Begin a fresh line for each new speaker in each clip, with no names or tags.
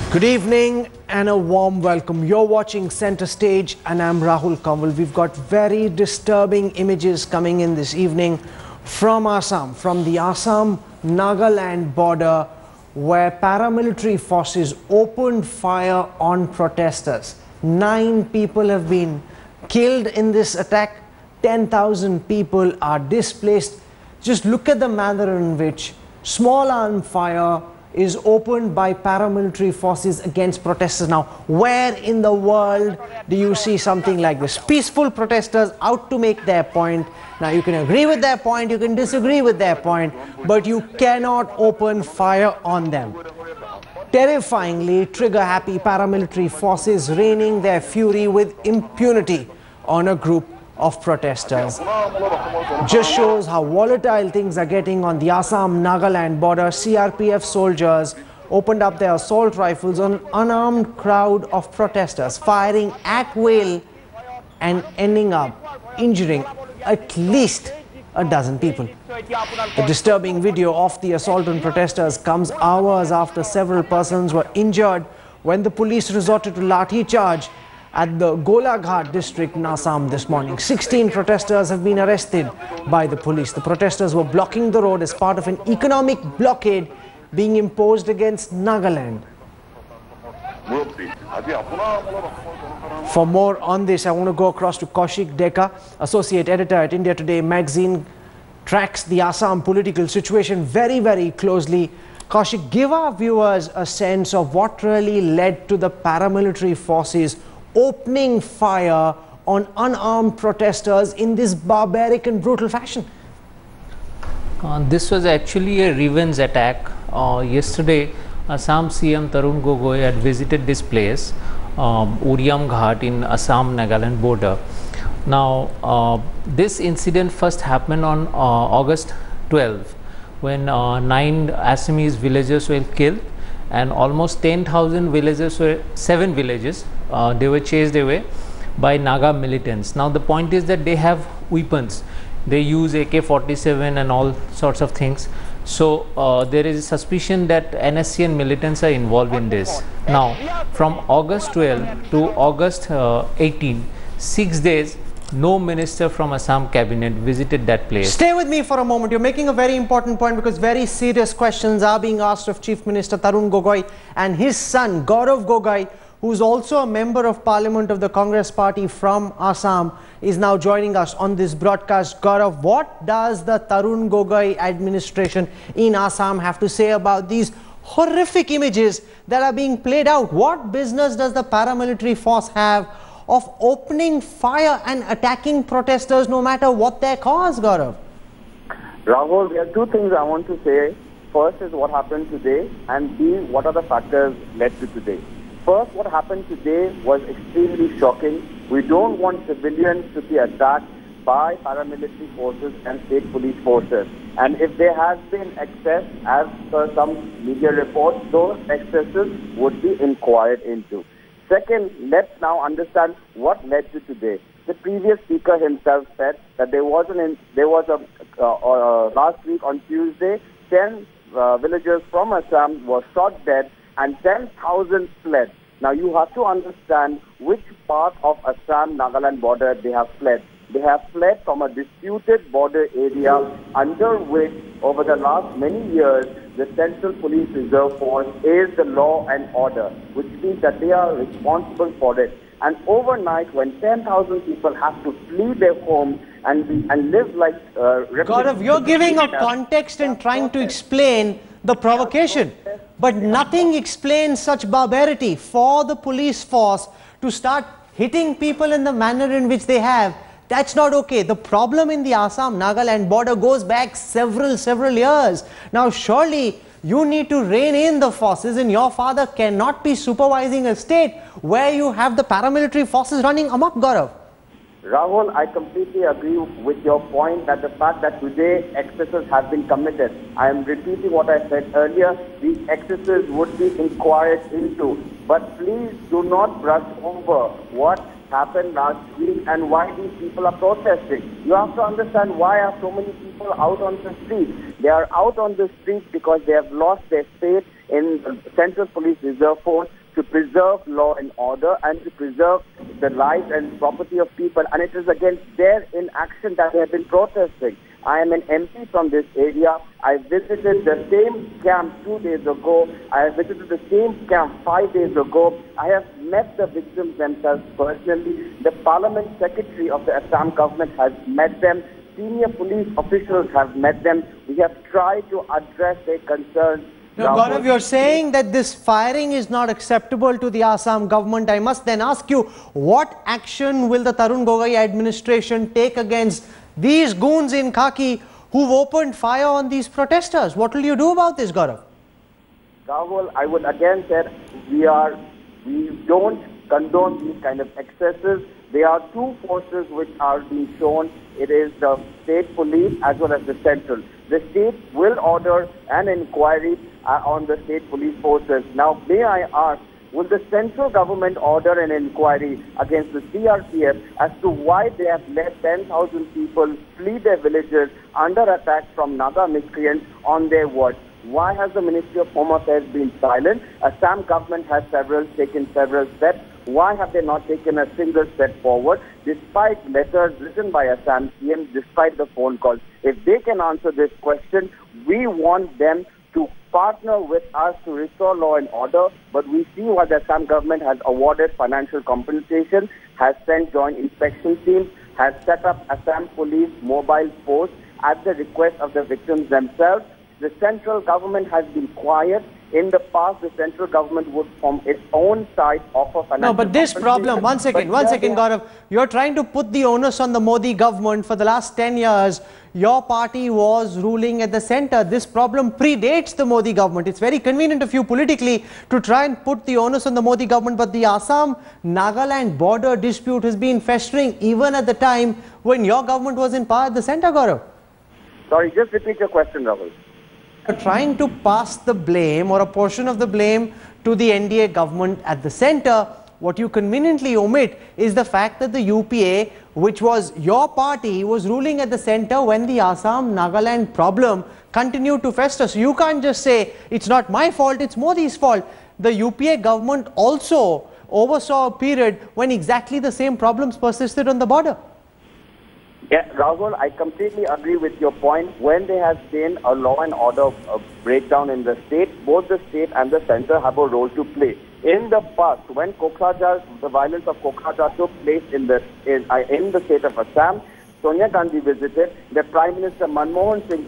Good evening and a warm welcome. You're watching Center Stage and I'm Rahul Kanwal. We've got very disturbing images coming in this evening from Assam, from the Assam-Nagaland border, where paramilitary forces opened fire on protesters. 9 people have been killed in this attack. 10,000 people are displaced. Just look at the manner in which small arm fire is opened by paramilitary forces against protesters. Now, where in the world do you see something like this? Peaceful protesters out to make their point. Now, you can agree with their point, you can disagree with their point, but you cannot open fire on them. Terrifyingly trigger-happy paramilitary forces raining their fury with impunity on a group of protesters. Just shows how volatile things are getting on the Assam-Nagaland border. CRPF soldiers opened up their assault rifles on an unarmed crowd of protesters, firing at will and ending up injuring at least a dozen people. The disturbing video of the assault on protesters comes hours after several persons were injured when the police resorted to lathi charge at the Golaghat district in Assam this morning. 16 protesters have been arrested by the police. The protesters were blocking the road as part of an economic blockade being imposed against Nagaland. For more on this, I want to go across to Kaushik Deka, associate editor at India Today magazine, tracks the Assam political situation very, very closely. Kaushik, give our viewers a sense of what really led to the paramilitary forces opening fire on unarmed protesters in this barbaric and brutal fashion.
This was actually a revenge attack. Yesterday, Assam CM Tarun Gogoi had visited this place, Uriam Ghat in Assam-Nagaland border. Now, this incident first happened on August 12, when 9 Assamese villagers were killed and almost 10,000 villagers were, 7 villages, they were chased away by Naga militants. Now the point is that they have weapons. They use AK-47 and all sorts of things. So there is a suspicion that NSCN militants are involved in this. Now from August 12 to August 18, 6 days, no minister from Assam cabinet visited that place.
Stay with me for a moment. You're making a very important point because very serious questions are being asked of Chief Minister Tarun Gogoi and his son Gaurav Gogoi, who's also a member of Parliament of the Congress Party from Assam, is now joining us on this broadcast. Gaurav, what does the Tarun Gogoi administration in Assam have to say about these horrific images that are being played out? What business does the paramilitary force have of opening fire and attacking protesters no matter what their cause, Gaurav?
Rahul, there are 2 things I want to say. First is what happened today, and B, what are the factors led to today. First, what happened today was extremely shocking. We don't want civilians to be attacked by paramilitary forces and state police forces. And if there has been excess, as per some media reports, those excesses would be inquired into. Second, let's now understand what led to today. The previous speaker himself said that last week on Tuesday, 10 villagers from Assam were shot dead and 10,000 fled. Now you have to understand which part of Assam-Nagaland border they have fled. They have fled from a disputed border area under which, over the last many years, the Central Police Reserve Force is the law and order, which means that they are responsible for it. And overnight, when 10,000 people have to flee their homes and live like
Gaurav, you're giving a context and trying to explain the provocation, but nothing explains such barbarity for the police force to start hitting people in the manner in which they have. That's not okay. The problem in the Assam-Nagaland border goes back several years. Now, surely you need to rein in the forces, and your father cannot be supervising a state where you have the paramilitary forces running amok, Gaurav.
Rahul, I completely agree with your point that the fact that today excesses have been committed. I am repeating what I said earlier. These excesses would be inquired into. But please do not brush over what happened last week and why these people are protesting. You have to understand why are so many people out on the street. They are out on the street because they have lost their faith in the Central Police Reserve Force, to preserve law and order and to preserve the lives and property of people. And it is against their inaction that they have been protesting. I am an MP from this area. I visited the same camp 2 days ago. I visited the same camp 5 days ago. I have met the victims themselves personally. The Parliament Secretary of the Assam government has met them. Senior police officials have met them. We have tried to address their concerns.
Now, Gaurav, you're saying that this firing is not acceptable to the Assam government. I must then ask you, what action will the Tarun Gogoi administration take against these goons in khaki who've opened fire on these protesters? What will you do about this, Gaurav?
Rahul, I would again say we don't condone these kind of excesses. There are two forces which are being shown. It is the state police as well as the central. The state will order an inquiry on the state police forces. Now, may I ask, will the central government order an inquiry against the CRPF as to why they have let 10,000 people flee their villages under attack from Naga miscreants on their watch? Why has the Ministry of Home Affairs been silent? Assam government has taken several steps. Why have they not taken a single step forward, despite letters written by Assam CM, despite the phone calls? If they can answer this question, we want them to partner with us to restore law and order. But we see what the Assam government has awarded financial compensation, has sent joint inspection teams, has set up Assam police mobile posts at the request of the victims themselves. The central government has been quiet. In the past, the central government would, from its own side, offer financial
No, but this problem, one second, Gaurav, you're trying to put the onus on the Modi government. For the last 10 years, your party was ruling at the center. This problem predates the Modi government. It's very convenient of you politically to try and put the onus on the Modi government, but the Assam-Nagaland border dispute has been festering even at the time when your government was in power at the center, Gaurav.
Sorry, just repeat your question, Rahul.
Trying to pass the blame or a portion of the blame to the NDA government at the center. What you conveniently omit is the fact that the UPA, which was your party, was ruling at the center when the Assam-Nagaland problem continued to fester. So you can't just say it's not my fault, it's Modi's fault. The UPA government also oversaw a period when exactly the same problems persisted on the border.
Yeah, Rahul, I completely agree with your point. When there has been a law and order breakdown in the state, both the state and the center have a role to play. In the past, when the violence of Kokrajhar took place in the state of Assam, Sonia Gandhi visited, the Prime Minister Manmohan Singh,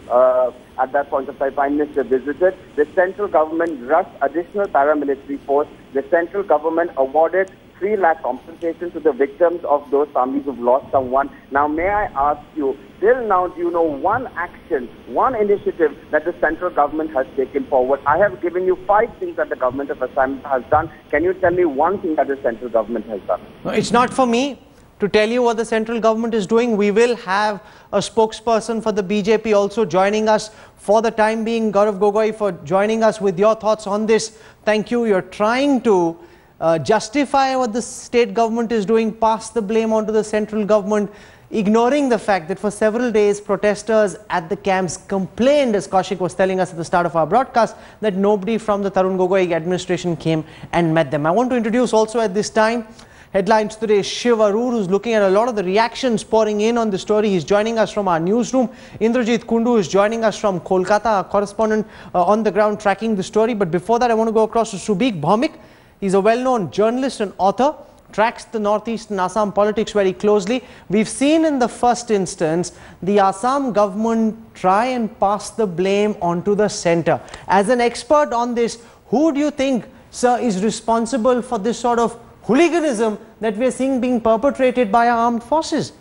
at that point of time, Prime Minister visited, the central government rushed additional paramilitary force, the central government awarded 3 lakh compensation to the victims of those families who've lost someone. Now, may I ask you, till now, do you know one action, one initiative that the central government has taken forward? I have given you 5 things that the government of Assam has done. Can you tell me one thing that the central government has done?
No, it's not for me to tell you what the central government is doing. We will have a spokesperson for the BJP also joining us for the time being. Gaurav Gogoi, for joining us with your thoughts on this. Thank you. You're trying to justify what the state government is doing, pass the blame onto the central government, ignoring the fact that for several days protesters at the camps complained, as Kaushik was telling us at the start of our broadcast, that nobody from the Tarun Gogoi administration came and met them. I want to introduce also at this time headlines today. Shiv Arur, who's looking at a lot of the reactions pouring in on the story. He's joining us from our newsroom. Indrajit Kundu is joining us from Kolkata, our correspondent on the ground tracking the story. But before that, I want to go across to Subik Bhaumik. He's a well-known journalist and author, tracks the northeastern Assam politics very closely. We've seen in the first instance the Assam government try and pass the blame onto the center. As an expert on this, who do you think, sir, is responsible for this sort of hooliganism that we're seeing being perpetrated by our armed forces?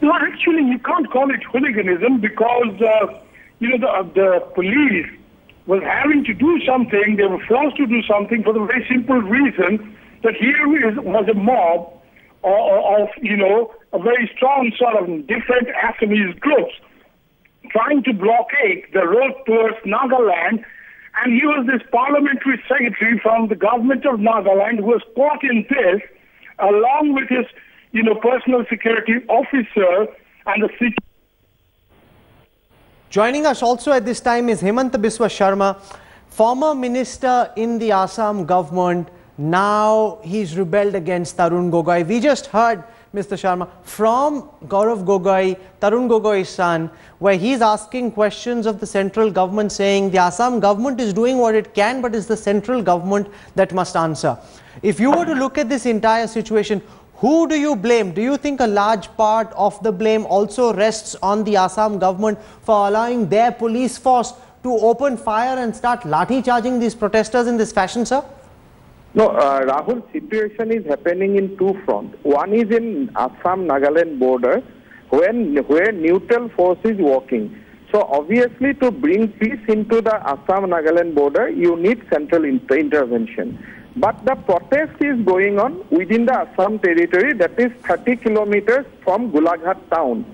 No, actually, you can't call it hooliganism because, the police was having to do something. They were forced to do something for the very simple reason that here was a mob of a very strong sort of different Assamese groups trying to blockade the road towards Nagaland. And he was this parliamentary secretary from the government of Nagaland who was caught in this, along with his, personal security officer and the city.
Joining us also at this time is Hemant Biswa Sharma, former minister in the Assam government, now he's rebelled against Tarun Gogoi. We just heard, Mr. Sharma, from Gaurav Gogoi, Tarun Gogoi's son, where he's asking questions of the central government, saying the Assam government is doing what it can, but it's the central government that must answer. If you were to look at this entire situation, who do you blame? Do you think a large part of the blame also rests on the Assam government for allowing their police force to open fire and start lathi charging these protesters in this fashion, sir?
No, Rahul, situation is happening in two fronts. One is in Assam-Nagaland border, where neutral force is working. So obviously, to bring peace into the Assam-Nagaland border, you need central intervention. But the protest is going on within the Assam territory, that is 30 kilometers from Golaghat town.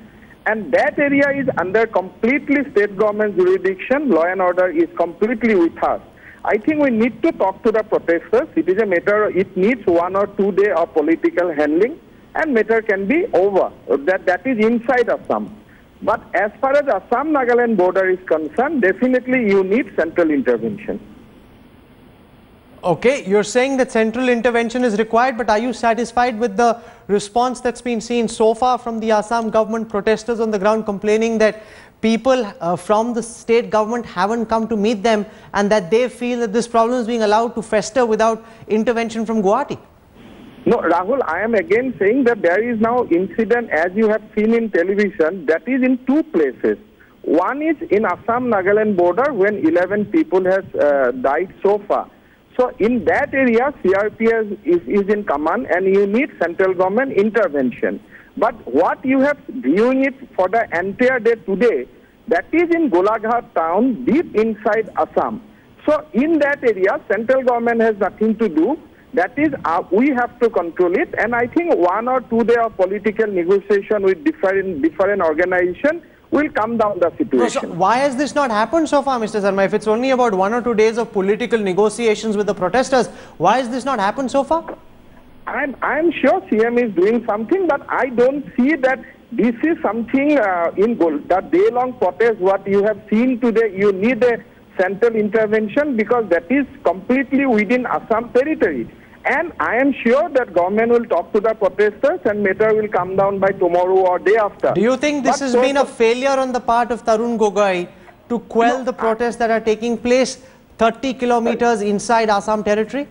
And that area is under completely state government jurisdiction. Law and order is completely with us. I think we need to talk to the protesters. It is a matter, it needs 1 or 2 days of political handling, and matter can be over. That is inside Assam. But as far as Assam-Nagaland border is concerned, definitely you need central intervention.
Okay, you're saying that central intervention is required, but are you satisfied with the response that's been seen so far from the Assam government? Protesters on the ground complaining that people from the state government haven't come to meet them, and that they feel that this problem is being allowed to fester without intervention from Guwahati.
No, Rahul, I am again saying that there is now incident, as you have seen in television, that is in two places. One is in Assam-Nagaland border, when 11 people has died so far. So in that area, CRPS is in command, and you need central government intervention. But what you have viewing it for the entire day today, that is in Golaghat town, deep inside Assam. So in that area, central government has nothing to do. That is, we have to control it. And I think 1 or 2 days of political negotiation with different organizations will calm down the situation.
So why has this not happened so far, Mr. Sharma? If it's only about 1 or 2 days of political negotiations with the protesters, why has this not happened so far?
I'm sure CM is doing something, but I don't see that this is something in the day-long protest. What you have seen today, you need a central intervention, because that is completely within Assam territory. And I am sure that government will talk to the protesters, and matter will come down by tomorrow or day after.
Do you think this has been a failure on the part of Tarun Gogoi to quell the protests that are taking place 30 kilometers inside Assam territory?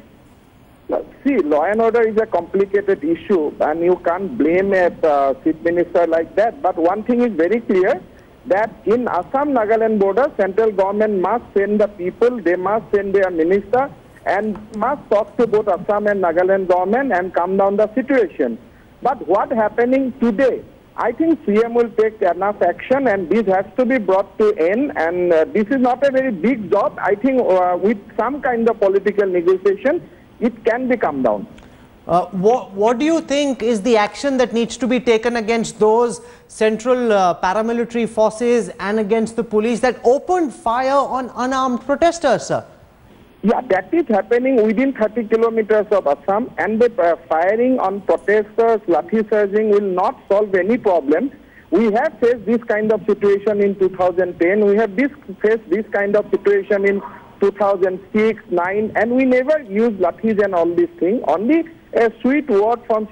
See, law and order is a complicated issue, and you can't blame a chief minister like that. But one thing is very clear, that in Assam-Nagaland border, central government must send the people, they must send their minister, and must talk to both Assam and Nagaland government and calm down the situation. But what happening today, I think CM will take enough action, and this has to be brought to end, and this is not a very big job. I think with some kind of political negotiation, it can be calmed down.
What do you think is the action that needs to be taken against those central paramilitary forces and against the police that opened fire on unarmed protesters, sir?
Yeah, that is happening within 30 kilometers of Assam, and the firing on protesters, lathi charging will not solve any problem. We have faced this kind of situation in 2010. We have faced this kind of situation in 2006, 9, and we never used lathis and all these things. Only a sweet word from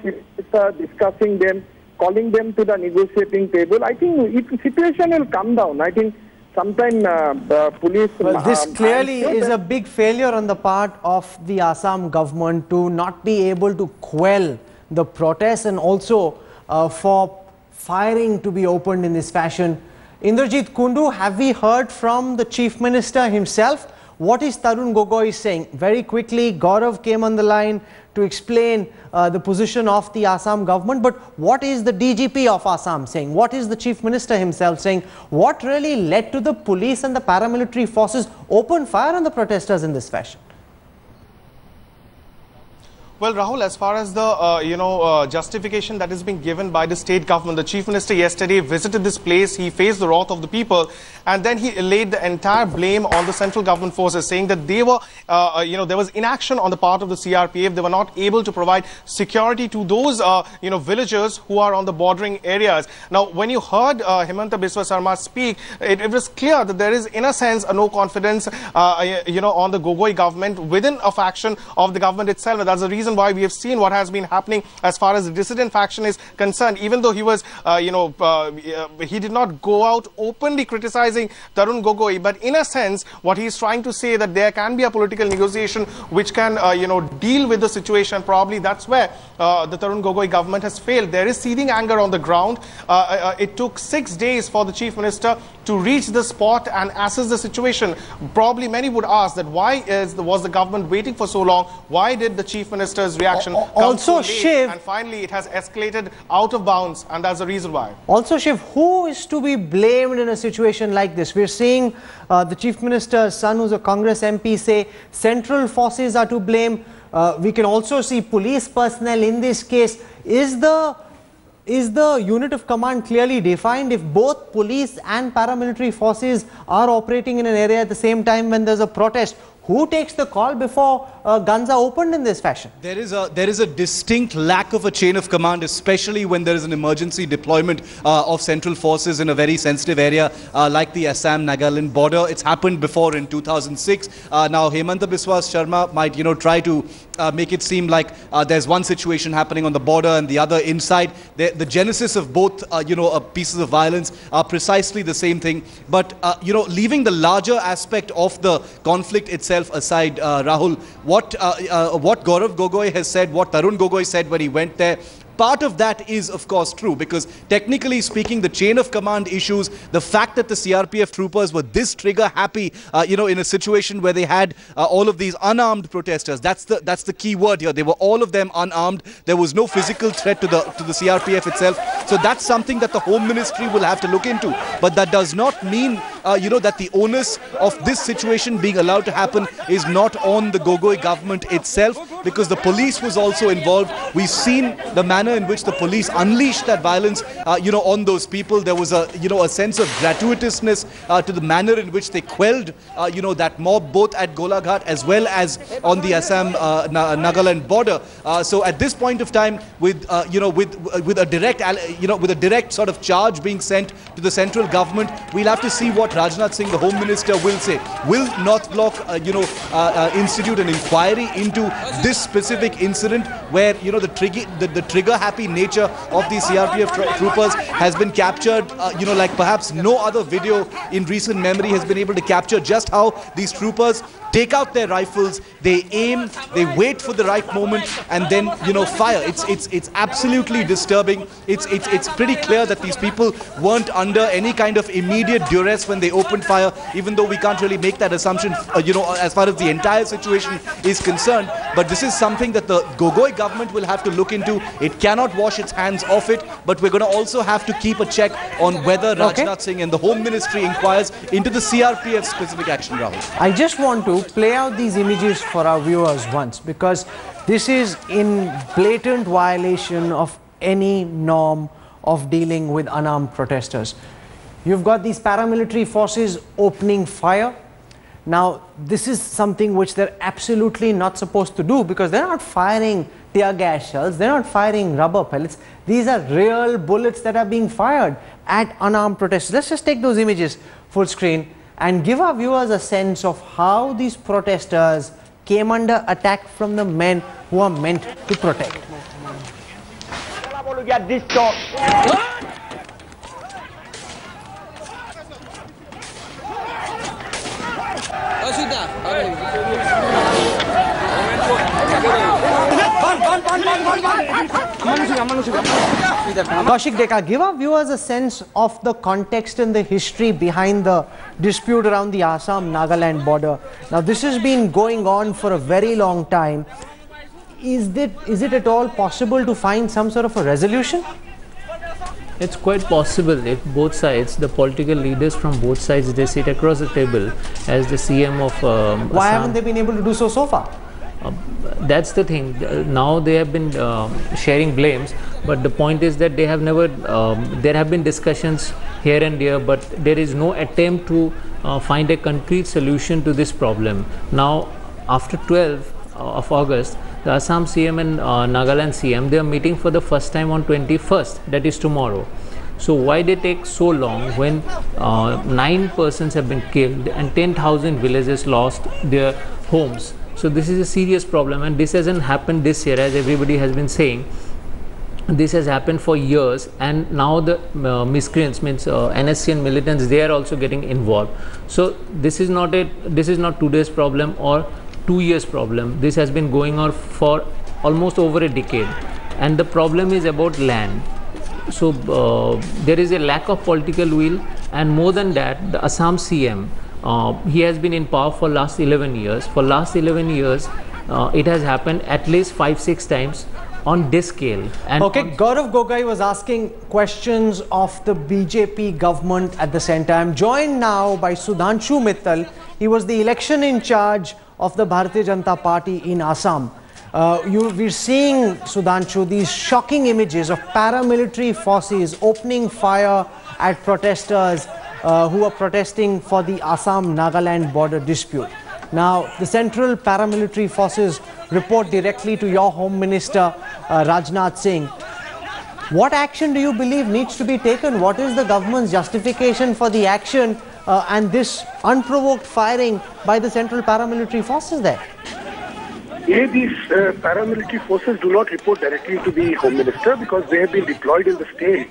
discussing them, calling them to the negotiating table. I think the situation will come down. I think sometime the police...
Well, this clearly is a big failure on the part of the Assam government to not be able to quell the protests, and also for firing to be opened in this fashion. Indrajit Kundu, have we heard from the Chief Minister himself? What is Tarun Gogoi saying? Very quickly, Gaurav came on the line to explain the position of the Assam government, but what is the DGP of Assam saying? What is the Chief Minister himself saying? What really led to the police and the paramilitary forces open fire on the protesters in this fashion?
Well, Rahul, as far as the justification that is being given by the state government, the chief minister yesterday visited this place. He faced the wrath of the people, and then he laid the entire blame on the central government forces, saying that they were, there was inaction on the part of the CRPF. They were not able to provide security to those, villagers who are on the bordering areas. Now, when you heard Himanta Biswa Sarma speak, it was clear that there is, in a sense, a no confidence, on the Gogoi government within a faction of the government itself. And that's the reason why we have seen what has been happening as far as the dissident faction is concerned. Even though he was, he did not go out openly criticizing Tarun Gogoi, but in a sense, what he is trying to say that there can be a political negotiation which can, deal with the situation. Probably that's where the Tarun Gogoi government has failed. There is seething anger on the ground. It took 6 days for the chief minister to reach the spot and assess the situation. Probably many would ask that why was the government waiting for so long? Why did the chief minister's reaction come so late?
Shiv,
and finally it has escalated out of bounds, and that's the reason why.
Also, Shiv, who is to be blamed in a situation like this? We're seeing the chief minister's son, who's a Congress MP, say central forces are to blame. We can also see police personnel in this case. Is the unit of command clearly defined? If both police and paramilitary forces are operating in an area at the same time when there's a protest, who takes the call before guns are opened in this fashion?
There is a distinct lack of a chain of command, especially when there is an emergency deployment of central forces in a very sensitive area like the Assam Nagaland border. It's happened before in 2006. Now Himanta Biswa Sarma might try to make it seem like there's one situation happening on the border and the other inside. The genesis of both pieces of violence are precisely the same thing. But leaving the larger aspect of the conflict itself aside, Rahul, what Gaurav Gogoi has said, what Tarun Gogoi said when he went there, part of that is, of course, true, because technically speaking, the chain of command issues, the fact that the CRPF troopers were this trigger happy, in a situation where they had all of these unarmed protesters, that's the key word here. They were all of them unarmed. There was no physical threat to the CRPF itself. So that's something that the Home Ministry will have to look into. But that does not mean, that the onus of this situation being allowed to happen is not on the Gogoi government itself, because the police was also involved. We've seen the manner in which the police unleashed that violence, on those people. There was a sense of gratuitousness to the manner in which they quelled, that mob, both at Golaghat as well as on the Assam Nagaland border. So at this point of time, with a direct sort of charge being sent to the central government, we'll have to see what Rajnath Singh, the Home Minister, will say. Will North Block, institute an inquiry into this specific incident where the trigger-happy nature of these CRPF troopers has been captured, like perhaps no other video in recent memory has been able to capture just how these troopers take out their rifles, they aim, they wait for the right moment, and then fire. It's absolutely disturbing. It's pretty clear that these people weren't under any kind of immediate duress when they opened fire, even though we can't really make that assumption, as far as the entire situation is concerned. But this is something that the Gogoi government will have to look into. It cannot wash its hands off it, but we're going to also have to keep a check on whether Rajnath Singh and the Home Ministry inquires into the CRPF specific action, Rahul.
I just want to play out these images for our viewers once, because this is in blatant violation of any norm of dealing with unarmed protesters. You've got these paramilitary forces opening fire. Now, this is something which they're absolutely not supposed to do, because they're not firing tear gas shells, they're not firing rubber pellets. These are real bullets that are being fired at unarmed protesters. Let's just take those images full screen and give our viewers a sense of how these protesters came under attack from the men who are meant to protect. Kaushik Deka, give our viewers a sense of the context and the history behind the dispute around the Assam-Nagaland border. Now, this has been going on for a very long time. Is it at all possible to find some sort of a resolution?
It's quite possible if both sides, the political leaders from both sides, they sit across the table as the CM of
Why haven't they been able to do so far?
That's the thing. Now they have been sharing blames, but the point is that they have never, there have been discussions here and there, but there is no attempt to find a concrete solution to this problem. Now, after 12th of August, the Assam CM and Nagaland CM, they are meeting for the first time on 21st, that is tomorrow. So why they take so long when 9 persons have been killed and 10,000 villages lost their homes? So this is a serious problem, and this hasn't happened this year, as everybody has been saying. This has happened for years, and now the miscreants, means NSC and militants, they are also getting involved. So this is not today's problem or 2 years problem. This has been going on for almost over a decade, and the problem is about land. So there is a lack of political will, and more than that, the Assam CM, he has been in power for last 11 years. For last 11 years, it has happened at least 5-6 times on this scale. And
okay, Gaurav Gogoi was asking questions of the BJP government at the center. I'm joined now by Sudhanshu Mittal. He was the election in charge of the Bharatiya Janata Party in Assam. We're seeing, Sudhanshu, these shocking images of paramilitary forces opening fire at protesters who are protesting for the Assam-Nagaland border dispute. Now, the central paramilitary forces report directly to your Home Minister, Rajnath Singh. What action do you believe needs to be taken? What is the government's justification for the action and this unprovoked firing by the central paramilitary forces there?
These paramilitary forces do not report directly to the Home Minister because they have been deployed in the state,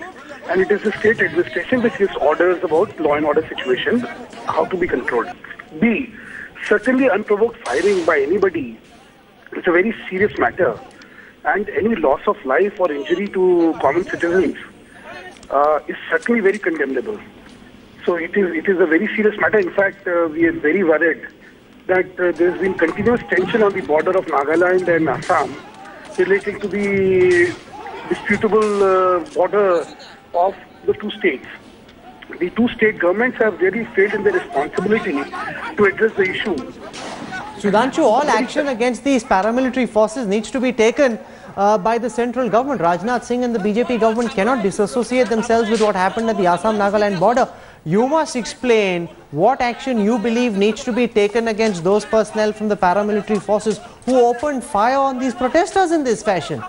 and it is the state administration which gives orders about law and order situation, how to be controlled. B, certainly unprovoked firing by anybody is a very serious matter, and any loss of life or injury to common citizens is certainly very condemnable. So it is a very serious matter. In fact, we are very worried that there's been continuous tension on the border of Nagaland and Assam relating to the disputable border of the two states. The two state governments have really failed in their responsibility to address the issue.
Sudhanshu, all action against these paramilitary forces needs to be taken by the central government. Rajnath Singh and the BJP government cannot disassociate themselves with what happened at the Assam-Nagaland border. You must explain what action you believe needs to be taken against those personnel from the paramilitary forces who opened fire on these protesters in this fashion.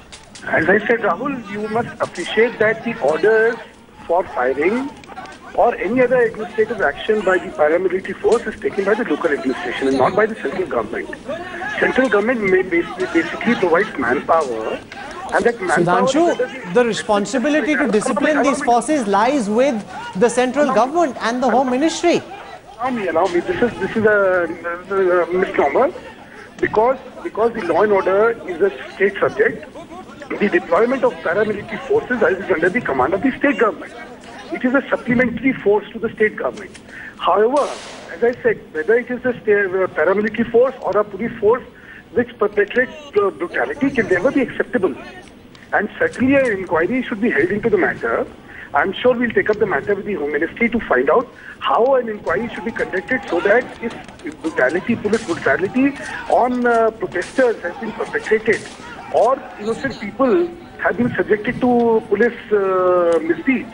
As I said, Rahul, you must appreciate that the orders for firing or any other administrative action by the paramilitary force is taken by the local administration and not by the central government. Central government basically provides manpower, and that manpower...
Sudhanshu, the responsibility to discipline these forces lies with the central government and the Home Ministry.
Allow me. This is a misnomer, because the law and order is a state subject. The deployment of paramilitary forces is under the command of the state government. It is a supplementary force to the state government. However, as I said, whether it is a paramilitary force or a police force which perpetrates brutality can never be acceptable. And certainly an inquiry should be held into the matter. I'm sure we'll take up the matter with the Home Ministry to find out how an inquiry should be conducted so that if police brutality on protesters has been perpetrated or innocent people have been subjected to police misdeeds,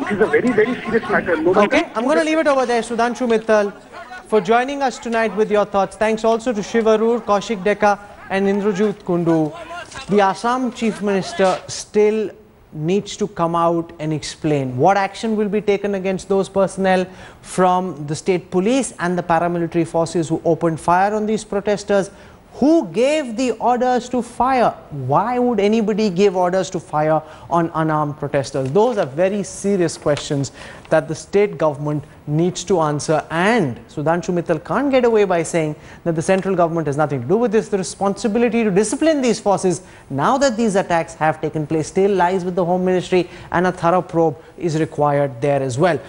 it is a very, very serious matter.
Okay, I'm going to leave it over there. Sudhanshu Mittal, for joining us tonight with your thoughts. Thanks also to Shiv Arur, Kaushik Deka and Indrajit Kundu. The Assam Chief Minister still needs to come out and explain what action will be taken against those personnel from the state police and the paramilitary forces who opened fire on these protesters. Who gave the orders to fire? Why would anybody give orders to fire on unarmed protesters? Those are very serious questions that the state government needs to answer, and Sudhanshu Mittal can't get away by saying that the central government has nothing to do with this. The responsibility to discipline these forces, now that these attacks have taken place, still lies with the Home Ministry, and a thorough probe is required there as well.